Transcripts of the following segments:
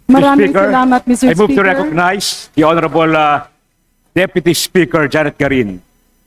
Maraming Speaker, salamat, Mr. I move to Speaker. recognize the Honorable Deputy Speaker Janet Garin.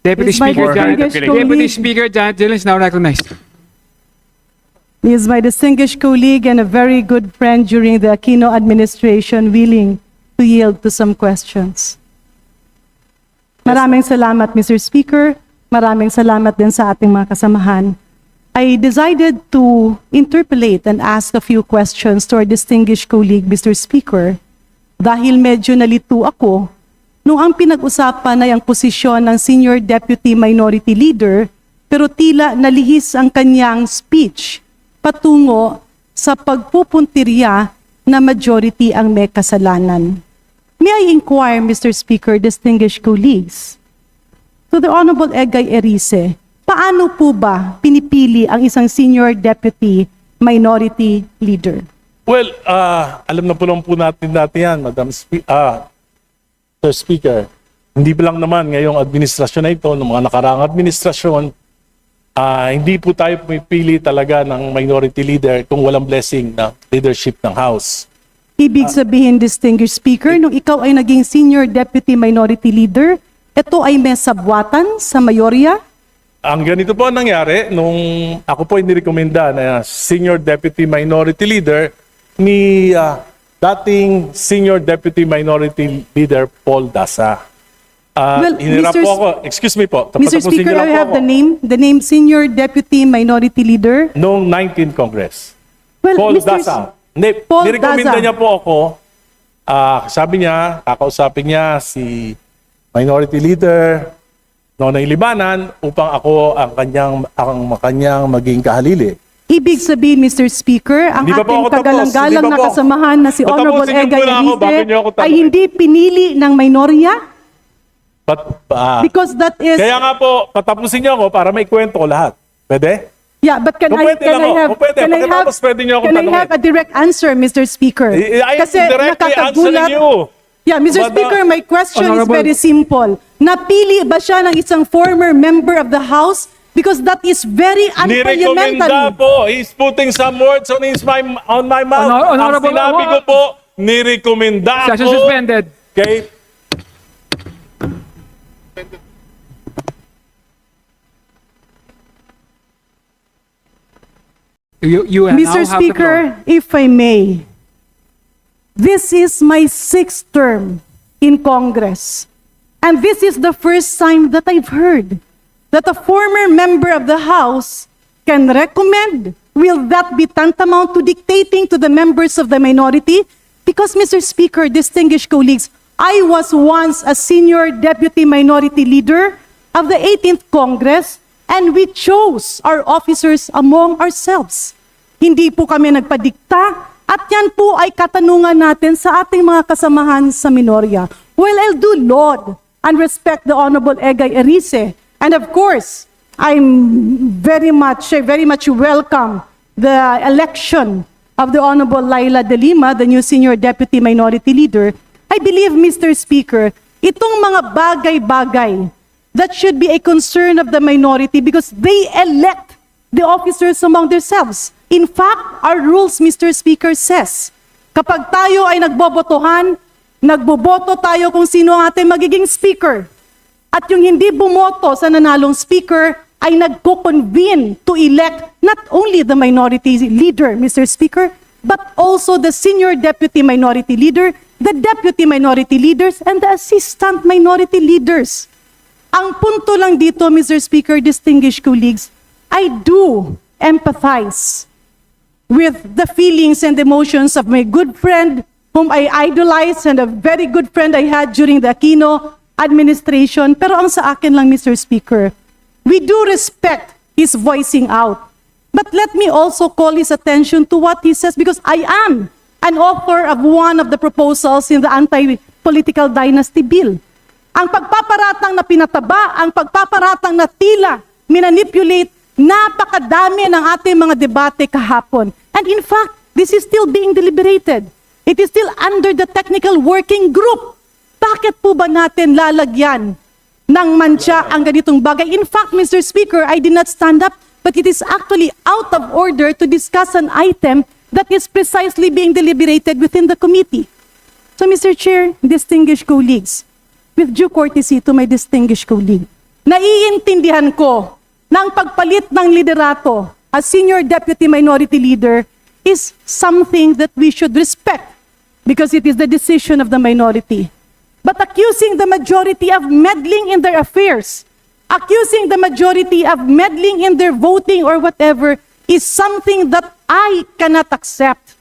Deputy Is my Speaker Janet, distinguished Deputy Deputy colleague- Speaker Janet Dillon is now recognized. He is my distinguished colleague and a very good friend during the Aquino administration, willing to yield to some questions. Maraming salamat, Mr. Speaker. Maraming salamat din sa ating mga kasamahan. I decided to interpolate and ask a few questions to our distinguished colleague, Mr. Speaker, dahil medyo nalito ako nung ang pinag-usapan ay ang posisyon ng Senior Deputy Minority Leader, pero tila nalihis ang kanyang speech patungo sa pagpupuntirya na majority ang may kasalanan. May I inquire, Mr. Speaker, distinguished colleagues, to the Honorable Egay Erice, paano po ba pinipili ang isang Senior Deputy Minority Leader? Well, alam na po natin dati yan, Sir Speaker. Hindi pa lang naman ngayong administrasyon na ito, ng mga nakaraang administrasyon, hindi po tayo pumipili talaga ng minority leader kung walang blessing ng leadership ng House. Ibig sabihin, distinguished speaker, nung ikaw ay naging Senior Deputy Minority Leader, ito ay may sabwatan sa mayorya? Ang ganito po ang nangyari nung ako po ay nirekomenda na Senior Deputy Minority Leader ni dating Senior Deputy Minority Leader Paul Dasa. Well, Hinirap Mr. po ako. Excuse me po. Mr. Tapos Speaker, I lang po have ako. the name Senior Deputy Minority Leader. Noong 19th Congress. Well, Paul Mr. Dasa. Hindi, Paul nirekomenda Dasa. niya po ako. Sabi niya, kakausapin niya si minority leader Nonoy Libanan upang ako ang kanyang maging kahalili. Ibig sabihin, Mr. Speaker, ang Hindi pa po ating ako tapos. tagalang-galang Hindi pa na po. kasamahan na si Honorable Patapusin niyo Egay muna ako bago niyo ako Erice ay tanungin. hindi pinili ng minorya? But, Because that is... kaya nga po, patapusin niyo ako para may kwento ko lahat. Pwede? Yeah, but can Kung I pwede lang ako. Kung pwede, pagkatapos pwede niyo akong can I tanungin. have a direct answer, Mr. Speaker? I am Kasi directly answering nakakagulat. you. Yeah, Mr. But, Speaker, my question is Honorable- very simple. Napili ba siya ng isang former member of the House? Because that is very Nirekomenda unparliamentary. po. He's putting some words on my mouth. Honorable- Ang sinabi ko po, nirekomenda Session ko. suspended. Okay? You now Mr. have the floor. Speaker, if I may, this is my 6th term in Congress. And this is the first time that I've heard that a former member of the House can recommend. Will that be tantamount to dictating to the members of the minority? Because, Mr. Speaker, distinguished colleagues, I was once a Senior Deputy Minority Leader of the 18th Congress, and we chose our officers among ourselves. Hindi po kami nagpadikta, at yan po ay katanungan natin sa ating mga kasamahan sa minorya. Well, I'll do laud and respect the Honorable Egay Erice. And of course, I very much welcome the election of the Honorable Laila De Lima, the new Senior Deputy Minority Leader. I believe, Mr. Speaker, itong mga bagay-bagay that should be a concern of the minority because they elect the officers among themselves. In fact, our rules, Mr. Speaker, says, kapag tayo ay nagbobotohan, nagboboto tayo kung sino ang ating magiging speaker. At yung hindi bumoto sa nanalong speaker ay nagko-convene to elect not only the minority leader, Mr. Speaker, but also the Senior Deputy Minority Leader, the Deputy Minority Leaders, and the Assistant Minority Leaders. Ang punto lang dito, Mr. Speaker, distinguished colleagues, I do empathize with the feelings and emotions of my good friend whom I idolize and a very good friend I had during the Aquino administration. Pero ang sa akin lang, Mr. Speaker, we do respect his voicing out. But let me also call his attention to what he says because I am an author of one of the proposals in the anti-political dynasty bill. Ang pagpaparatang na pinataba, ang pagpaparatang na tila minanipulate, napakadami ng ating mga debate kahapon. And in fact, this is still being deliberated. It is still under the technical working group. Bakit po ba natin lalagyan ng mantsa ang ganitong bagay? In fact, Mr. Speaker, I did not stand up, but it is actually out of order to discuss an item that is precisely being deliberated within the committee. So, Mr. Chair, distinguished colleagues, with due courtesy to my distinguished colleague, naiintindihan ko na ang pagpalit ng liderato as Senior Deputy Minority Leader is something that we should respect because it is the decision of the minority. But accusing the majority of meddling in their affairs, accusing the majority of meddling in their voting or whatever is something that I cannot accept.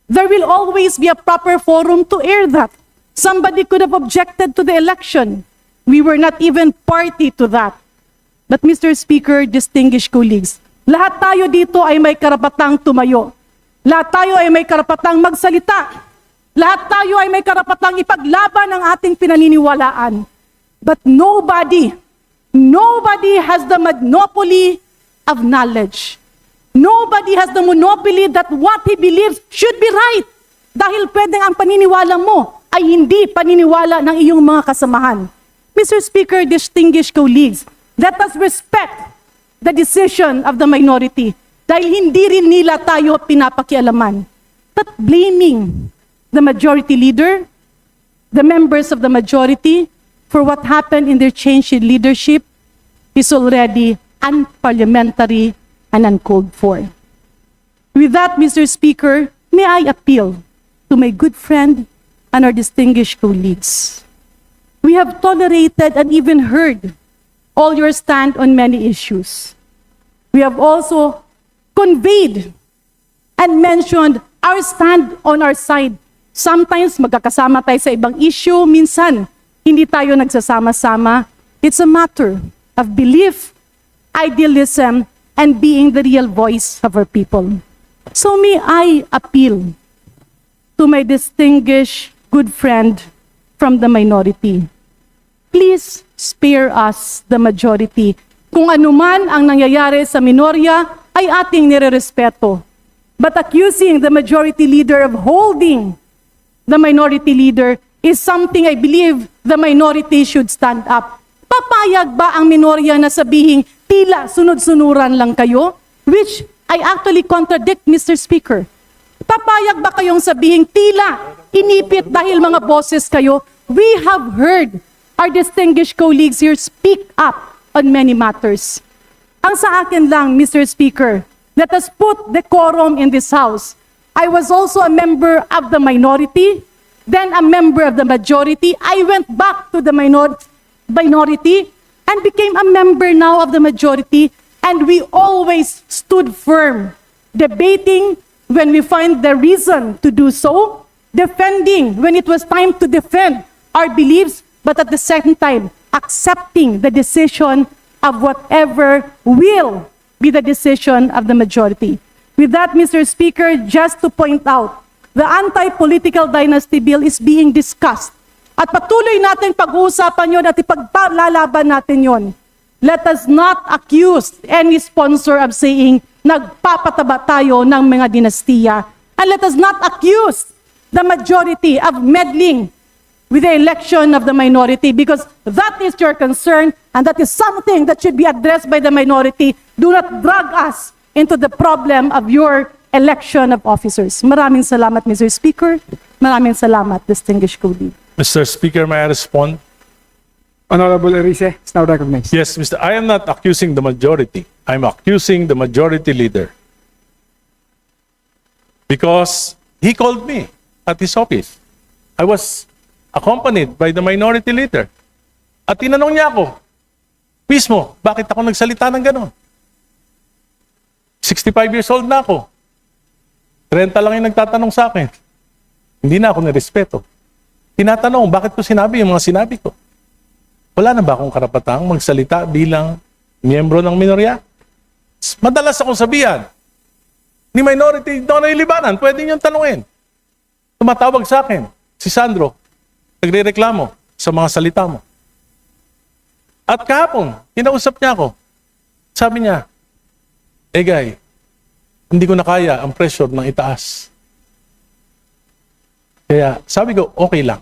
There will always be a proper forum to air that. Somebody could have objected to the election. We were not even party to that. But Mr. Speaker, distinguished colleagues, lahat tayo dito ay may karapatang tumayo. Lahat tayo ay may karapatang magsalita. Lahat tayo ay may karapatang ipaglaban ang ating pinaniniwalaan. But nobody has the monopoly of knowledge. Nobody has the monopoly that what he believes should be right. Dahil pwedeng ang paniniwala mo ay hindi paniniwala ng iyong mga kasamahan. Mr. Speaker, distinguished colleagues, let us respect the decision of the minority dahil hindi rin nila tayo pinapakialaman. But blaming the majority leader, the members of the majority, for what happened in their change in leadership is already unparliamentary and uncalled for. With that, Mr. Speaker, may I appeal to my good friend and our distinguished colleagues. We have tolerated and even heard all your stand on many issues. We have also conveyed and mentioned our stand on our side. Sometimes magkakasama tayo sa ibang issue, minsan hindi tayo nagsasama-sama. It's a matter of belief, idealism, and being the real voice of our people. So may I appeal to my distinguished good friend from the minority. Please spare us, the majority. Kung anuman ang nangyayari sa minorya ay ating nirerespeto. But accusing the majority leader of holding the minority leader is something I believe the minority should stand up. Papayag ba ang minorya na sabihing tila sunod-sunuran lang kayo? Which I actually contradict, Mr. Speaker. Papayag ba kayong sabihing tila inipit dahil mga boses kayo? We have heard our distinguished colleagues here speak up on many matters. Ang sa akin lang, Mr. Speaker, let us put decorum in this house. I was also a member of the minority, then a member of the majority. I went back to the minority and became a member now of the majority, and we always stood firm, debating when we find the reason to do so, defending when it was time to defend our beliefs, but at the same time, accepting the decision of whatever will be the decision of the majority. With that, Mr. Speaker, just to point out, the anti-political dynasty bill is being discussed. At patuloy natin pag-uusapan yon at ipaglalaban natin yon. Let us not accuse any sponsor of saying, nagpapataba tayo ng mga dinastiya. And let us not accuse the majority of meddling with the election of the minority, because that is your concern and that is something that should be addressed by the minority. Do not drag us into the problem of your election of officers. Maraming salamat, Mr. Speaker. Maraming salamat, distinguished colleague. Mr. Speaker, may I respond? Honorable Erice is now recognized. Yes, Mr. I am not accusing the majority. I'm accusing the majority leader. Because he called me at his office. I was accompanied by the minority leader. At tinanong niya ako, mismo, bakit ako nagsalita ng gano'n? 65 years old na ako. 30 lang yung nagtatanong sa akin. Hindi na ako nirespeto. Tinatanong, bakit ko sinabi yung mga sinabi ko? Wala na ba akong karapatang magsalita bilang miyembro ng minorya? Madalas akong sabihan, ni minority, ito na ilibanan, pwede niyong tanungin. Tumatawag sa akin, si Sandro, nagre-reklamo sa mga salita mo. At kahapon, kinausap niya ako. Sabi niya, Egay, hindi ko na kaya ang pressure ng itaas. Kaya sabi ko, okay lang,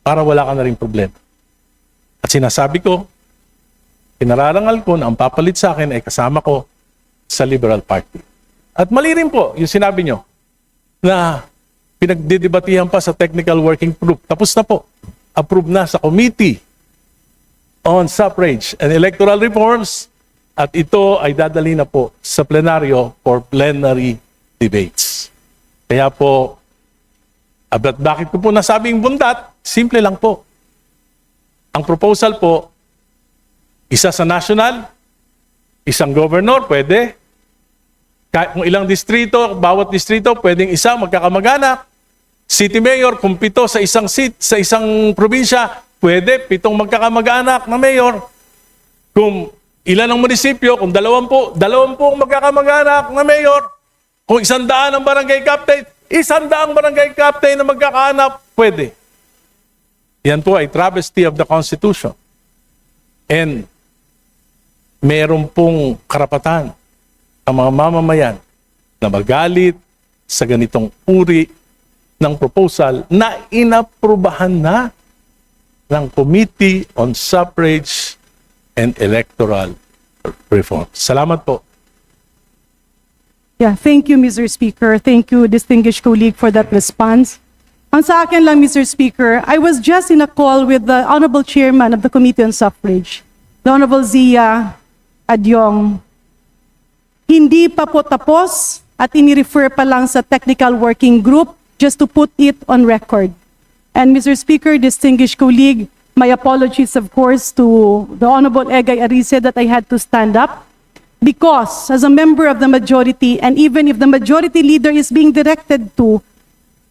para wala ka na rin problema. At sinasabi ko, pinararangal ko na ang papalit sa akin ay kasama ko sa Liberal Party. At mali rin po yung sinabi nyo na pinagdidebatihan pa sa technical working group. Tapos na po. Approved na sa Committee on Suffrage and Electoral Reforms at ito ay dadali na po sa plenaryo for plenary debates. Kaya po, bakit ko po nasabing bundat? Simple lang po. Ang proposal po, isa sa national, isang governor, pwede. Kahit kung ilang distrito, bawat distrito, pwedeng isa, magkakamag-anak. City mayor, kung 7 sa isang seat, sa isang probinsya, pwede, 7 magkakamag-anak na mayor. Kung ilan ang munisipyo, kung 20 magkakamag-anak na mayor. Kung 100 ang barangay captain, 100 barangay captain na magkakaanak, pwede. Yan po ay travesty of the Constitution. And meron pong karapatan ang mga mamamayan na magalit sa ganitong uri ng proposal na inaprubahan na ng Committee on Suffrage and Electoral Reform. Salamat po. Yeah, thank you, Mr. Speaker. Thank you, distinguished colleague, for that response. Ang sa akin lang, Mr. Speaker, I was just in a call with the Honorable Chairman of the Committee on Suffrage, the Honorable Zia Adyong. Hindi pa po tapos at inirefer pa lang sa technical working group just to put it on record. And Mr. Speaker, distinguished colleague, my apologies, of course, to the Honorable Egay Arice that I had to stand up because as a member of the majority, and even if the majority leader is being directed to,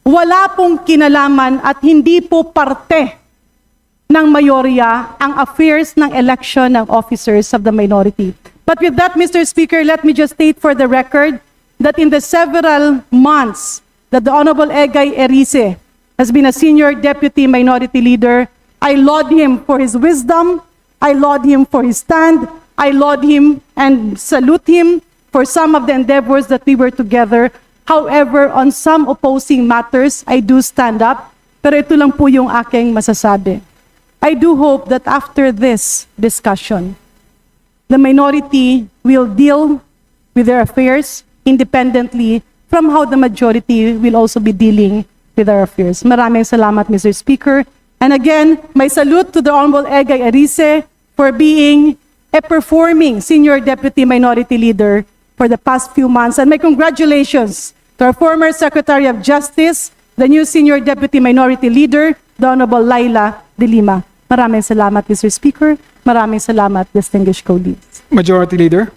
wala pong kinalaman at hindi po parte ng mayorya ang affairs ng election ng officers of the minority. But with that, Mr. Speaker, let me just state for the record that in the several months that the Honorable Egay Arice has been a senior deputy minority leader, I laud him for his wisdom, I laud him for his stand, I laud him and salute him for some of the endeavors that we were together. However, on some opposing matters, I do stand up, pero ito lang po yung aking masasabi. I do hope that after this discussion, the minority will deal with their affairs independently from how the majority will also be dealing with our affairs. Maraming salamat, Mr. Speaker. And again, my salute to the Honorable Egay Arice for being a performing senior deputy minority leader for the past few months. And my congratulations to our former Secretary of Justice, the new senior deputy minority leader, the Honorable Laila De Lima. Maraming salamat, Mr. Speaker. Maraming salamat, distinguished colleagues. Majority Leader.